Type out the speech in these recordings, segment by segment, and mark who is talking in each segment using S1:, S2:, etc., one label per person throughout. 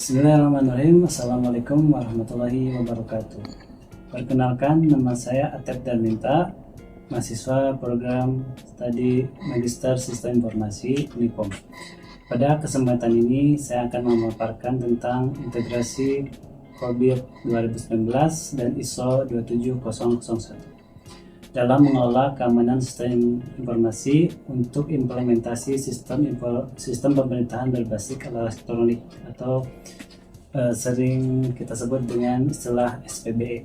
S1: Bismillahirrahmanirrahim. Assalamualaikum warahmatullahi wabarakatuh. Perkenalkan, nama saya Atep Darminta, mahasiswa program studi Magister Sistem Informasi Unikom. Pada kesempatan ini saya akan memaparkan tentang integrasi COBIT 2019 dan ISO 27001 dalam mengelola keamanan sistem informasi untuk implementasi sistem pemerintahan berbasis elektronik atau sering kita sebut dengan istilah SPBE.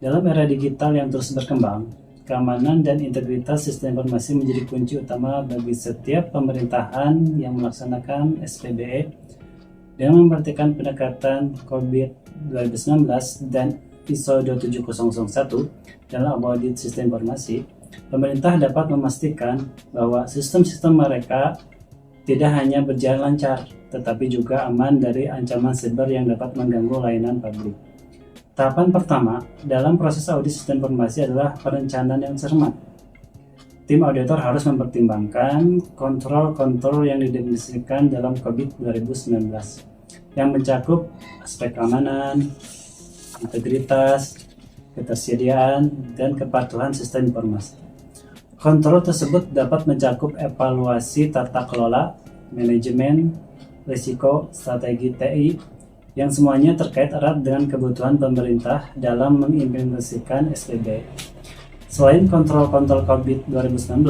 S1: Dalam era digital yang terus berkembang, keamanan dan integritas sistem informasi menjadi kunci utama bagi setiap pemerintahan yang melaksanakan SPBE. Dengan memperhatikan pendekatan COBIT 2019 dan ISO 27001 dalam audit sistem informasi, pemerintah dapat memastikan bahwa sistem-sistem mereka tidak hanya berjalan lancar, tetapi juga aman dari ancaman siber yang dapat mengganggu layanan publik. Tahapan pertama dalam proses audit sistem informasi adalah perencanaan yang cermat. Tim auditor harus mempertimbangkan kontrol-kontrol yang didefinisikan dalam COBIT 2019 yang mencakup aspek keamanan, integritas, ketersediaan, dan kepatuhan sistem informasi. Kontrol tersebut dapat mencakup evaluasi tata kelola, manajemen, risiko, strategi TI, yang semuanya terkait erat dengan kebutuhan pemerintah dalam mengimplementasikan SPBE. Selain kontrol-kontrol COBIT 2019,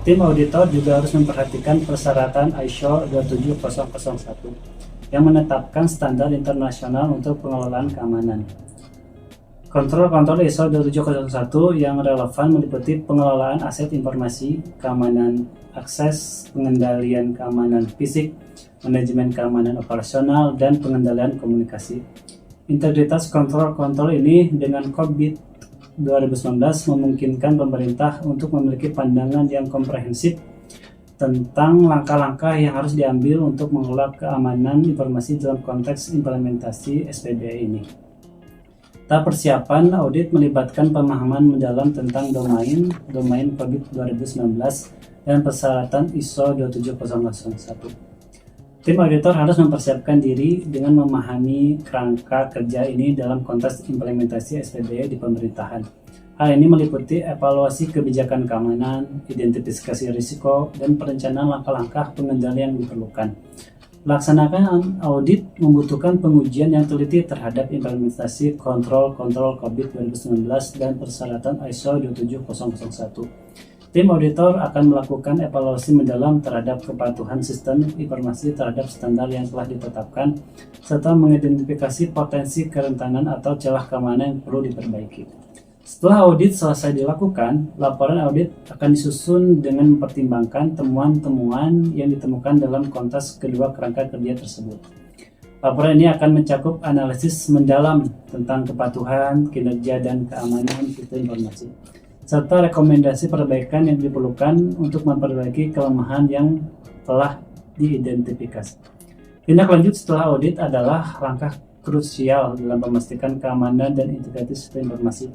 S1: tim auditor juga harus memperhatikan persyaratan ISO 27001 yang menetapkan standar internasional untuk pengelolaan keamanan. Kontrol-kontrol ISO 27001 yang relevan meliputi pengelolaan aset informasi, keamanan akses, pengendalian keamanan fisik, manajemen keamanan operasional, dan pengendalian komunikasi. Integritas kontrol-kontrol ini dengan COBIT 2019 memungkinkan pemerintah untuk memiliki pandangan yang komprehensif tentang langkah-langkah yang harus diambil untuk mengelola keamanan informasi dalam konteks implementasi SPBE ini. Tahap persiapan audit melibatkan pemahaman mendalam tentang domain COBIT 2019 dan persyaratan ISO 27001. Tim auditor harus mempersiapkan diri dengan memahami kerangka kerja ini dalam konteks implementasi SPBE di pemerintahan. Hal ini meliputi evaluasi kebijakan keamanan, identifikasi risiko, dan perencanaan langkah-langkah pengendalian yang diperlukan. Melaksanakan audit membutuhkan pengujian yang teliti terhadap implementasi kontrol-kontrol COBIT 2019 dan persyaratan ISO 27001. Tim auditor akan melakukan evaluasi mendalam terhadap kepatuhan sistem informasi terhadap standar yang telah ditetapkan, serta mengidentifikasi potensi kerentanan atau celah keamanan yang perlu diperbaiki. Setelah audit selesai dilakukan, laporan audit akan disusun dengan mempertimbangkan temuan-temuan yang ditemukan dalam konteks kedua kerangka kerja tersebut. Laporan ini akan mencakup analisis mendalam tentang kepatuhan, kinerja, dan keamanan sistem informasi, serta rekomendasi perbaikan yang diperlukan untuk memperbaiki kelemahan yang telah diidentifikasi. Tindak lanjut setelah audit adalah langkah krusial dalam memastikan keamanan dan integritas sistem informasi.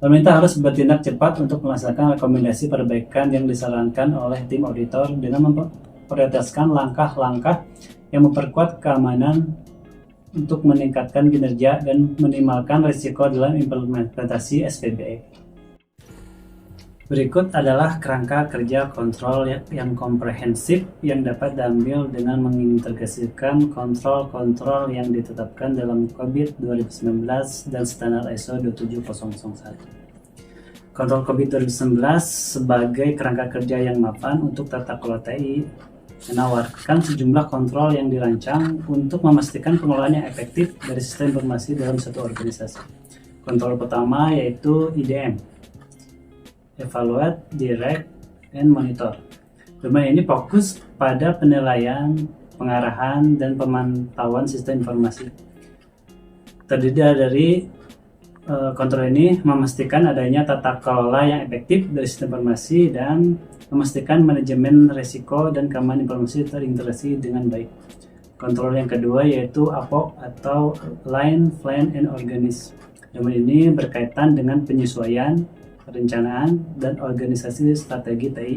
S1: Pemerintah harus bertindak cepat untuk melaksanakan rekomendasi perbaikan yang disarankan oleh tim auditor dengan memprioritaskan langkah-langkah yang memperkuat keamanan untuk meningkatkan kinerja dan meminimalkan risiko dalam implementasi SPBE. Berikut adalah kerangka kerja kontrol yang komprehensif yang dapat diambil dengan mengintegrasikan kontrol-kontrol yang ditetapkan dalam COBIT 2019 dan standar ISO 27001. Kontrol COBIT 2019 sebagai kerangka kerja yang mapan untuk tata kelola TI menawarkan sejumlah kontrol yang dirancang untuk memastikan pengelolaan yang efektif dari sistem informasi dalam satu organisasi. Kontrol pertama yaitu IDM, Evaluate, Direct, and Monitor. Domain ini fokus pada penilaian, pengarahan, dan pemantauan sistem informasi. Terdiri dari kontrol ini memastikan adanya tata kelola yang efektif dari sistem informasi dan memastikan manajemen risiko dan keamanan informasi terintegrasi dengan baik. Kontrol yang kedua yaitu APO atau Line, Plan, and Organize. Domain ini berkaitan dengan penyesuaian, perencanaan, dan organisasi strategi TI.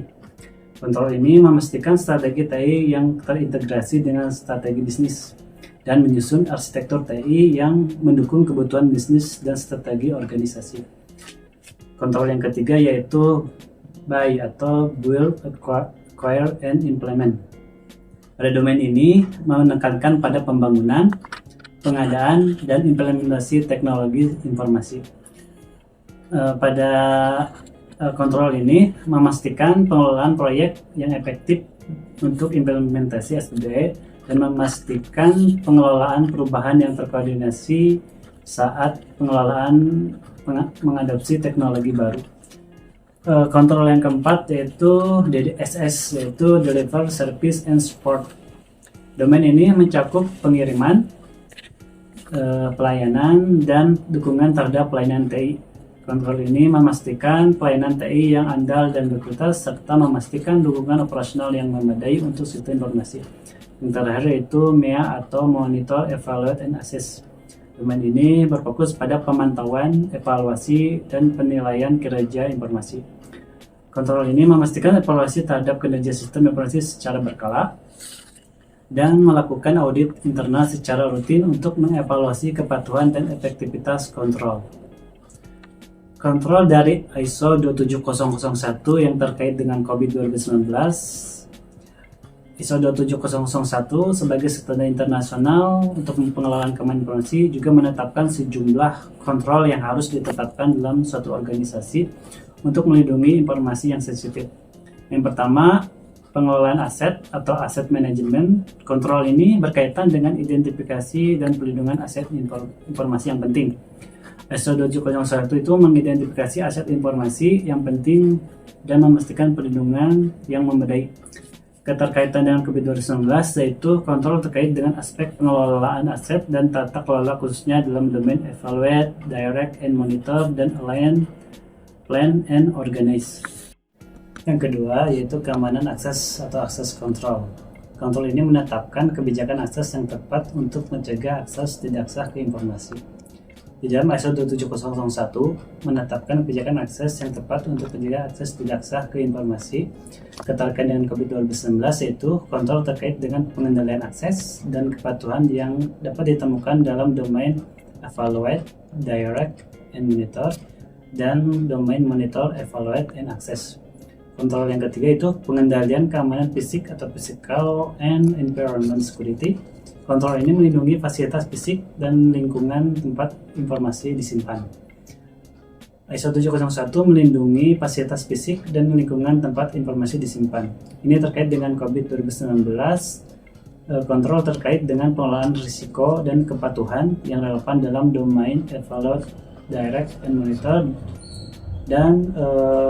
S1: Kontrol ini memastikan strategi TI yang terintegrasi dengan strategi bisnis. dan menyusun arsitektur TI yang mendukung kebutuhan bisnis dan strategi organisasi. Kontrol yang ketiga yaitu buy atau build, acquire, and implement. Pada domain ini menekankan pada pembangunan, pengadaan, dan implementasi teknologi informasi. Pada kontrol ini memastikan pengelolaan proyek yang efektif untuk implementasi SPBE dan memastikan pengelolaan perubahan yang terkoordinasi saat pengelolaan mengadopsi teknologi baru. Kontrol yang keempat yaitu DSS, yaitu Deliver Service and Support. Domain ini mencakup pengiriman, pelayanan, dan dukungan terhadap pelayanan TI. Kontrol ini memastikan pelayanan TI yang andal dan berkualitas serta memastikan dukungan operasional yang memadai untuk sistem informasi. Yang terakhir yaitu MEA atau Monitor, Evaluate, and Assess. Domain ini berfokus pada pemantauan, evaluasi, dan penilaian kinerja informasi. Kontrol ini memastikan evaluasi terhadap kinerja sistem informasi secara berkala dan melakukan audit internal secara rutin untuk mengevaluasi kepatuhan dan efektivitas kontrol. Kontrol dari ISO 27001 yang terkait dengan COVID 2019. ISO 27001 sebagai standar internasional untuk pengelolaan keamanan informasi juga menetapkan sejumlah kontrol yang harus ditetapkan dalam suatu organisasi untuk melindungi informasi yang sensitif. Yang pertama, pengelolaan aset atau aset manajemen. Kontrol ini berkaitan dengan identifikasi dan pelindungan aset informasi yang penting. ISO 27001 itu mengidentifikasi aset informasi yang penting dan memastikan perlindungan yang memadai. Keterkaitan dengan COVID-19 yaitu kontrol terkait dengan aspek pengelolaan aset dan tata kelola khususnya dalam domain evaluate, direct, and monitor, dan align, plan, and organize. Yang kedua yaitu keamanan akses atau akses control. Kontrol ini menetapkan kebijakan akses yang tepat untuk mencegah akses tidak sah ke informasi. Di dalam ISO 27001 menetapkan kebijakan akses yang tepat untuk mencegah akses tidak sah ke informasi. Keterkaitan dengan COVID-19 yaitu kontrol terkait dengan pengendalian akses dan kepatuhan yang dapat ditemukan dalam domain evaluate, direct, and monitor, dan domain monitor, evaluate, and access. Kontrol yang ketiga itu pengendalian keamanan fisik atau physical and environment security. Kontrol ini melindungi fasilitas fisik dan lingkungan tempat informasi disimpan. ISO 701 melindungi fasilitas fisik dan lingkungan tempat informasi disimpan. Ini terkait dengan COVID-19. Kontrol terkait dengan pengelolaan risiko dan kepatuhan yang relevan dalam domain evaluate, direct, and monitor, dan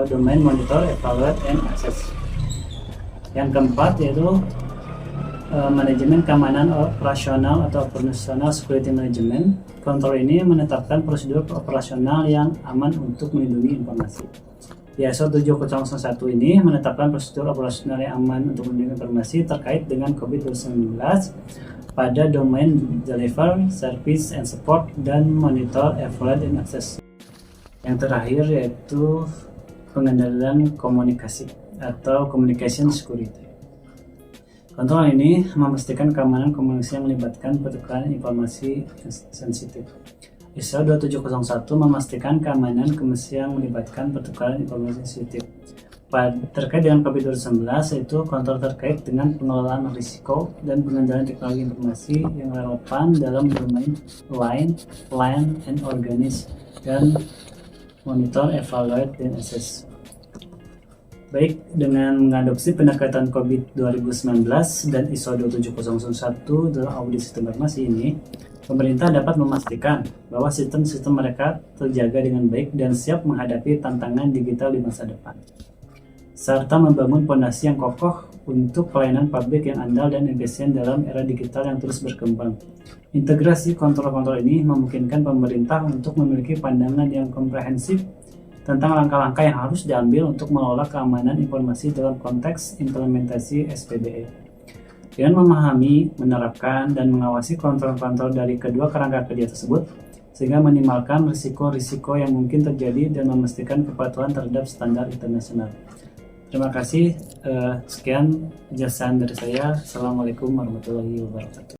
S1: domain monitor, evaluate, and access. Yang keempat yaitu manajemen keamanan operasional atau operational security management. Kontrol ini menetapkan prosedur operasional yang aman untuk melindungi informasi. Di ISO 77001 ini menetapkan prosedur operasional yang aman untuk melindungi informasi terkait dengan COVID-19 pada domain deliver, service, and support, dan monitor, evaluate, and access. Yang terakhir yaitu pengendalian komunikasi atau communication security. Kontrol ini memastikan keamanan komunikasi yang melibatkan pertukaran informasi sensitif. ISO 2701 memastikan keamanan komunikasi yang melibatkan pertukaran informasi sensitif. Terkait dengan COVID-19 yaitu kontrol terkait dengan pengelolaan risiko dan pengendalian teknologi informasi yang relevan dalam domain line, plan, and organize, dan monitor, evaluate, dan assess. Baik, dengan mengadopsi pendekatan COVID-2019 dan ISO 27001 dalam audit sistem informasi ini, pemerintah dapat memastikan bahwa sistem-sistem mereka terjaga dengan baik dan siap menghadapi tantangan digital di masa depan, serta membangun fondasi yang kokoh untuk pelayanan publik yang andal dan efisien dalam era digital yang terus berkembang. Integrasi kontrol-kontrol ini memungkinkan pemerintah untuk memiliki pandangan yang komprehensif tentang langkah-langkah yang harus diambil untuk mengelola keamanan informasi dalam konteks implementasi SPBE. Dengan memahami, menerapkan, dan mengawasi kontrol-kontrol dari kedua kerangka kerja tersebut, sehingga minimalkan risiko-risiko yang mungkin terjadi dan memastikan kepatuhan terhadap standar internasional. Terima kasih. Sekian penjelasan dari saya. Assalamualaikum warahmatullahi wabarakatuh.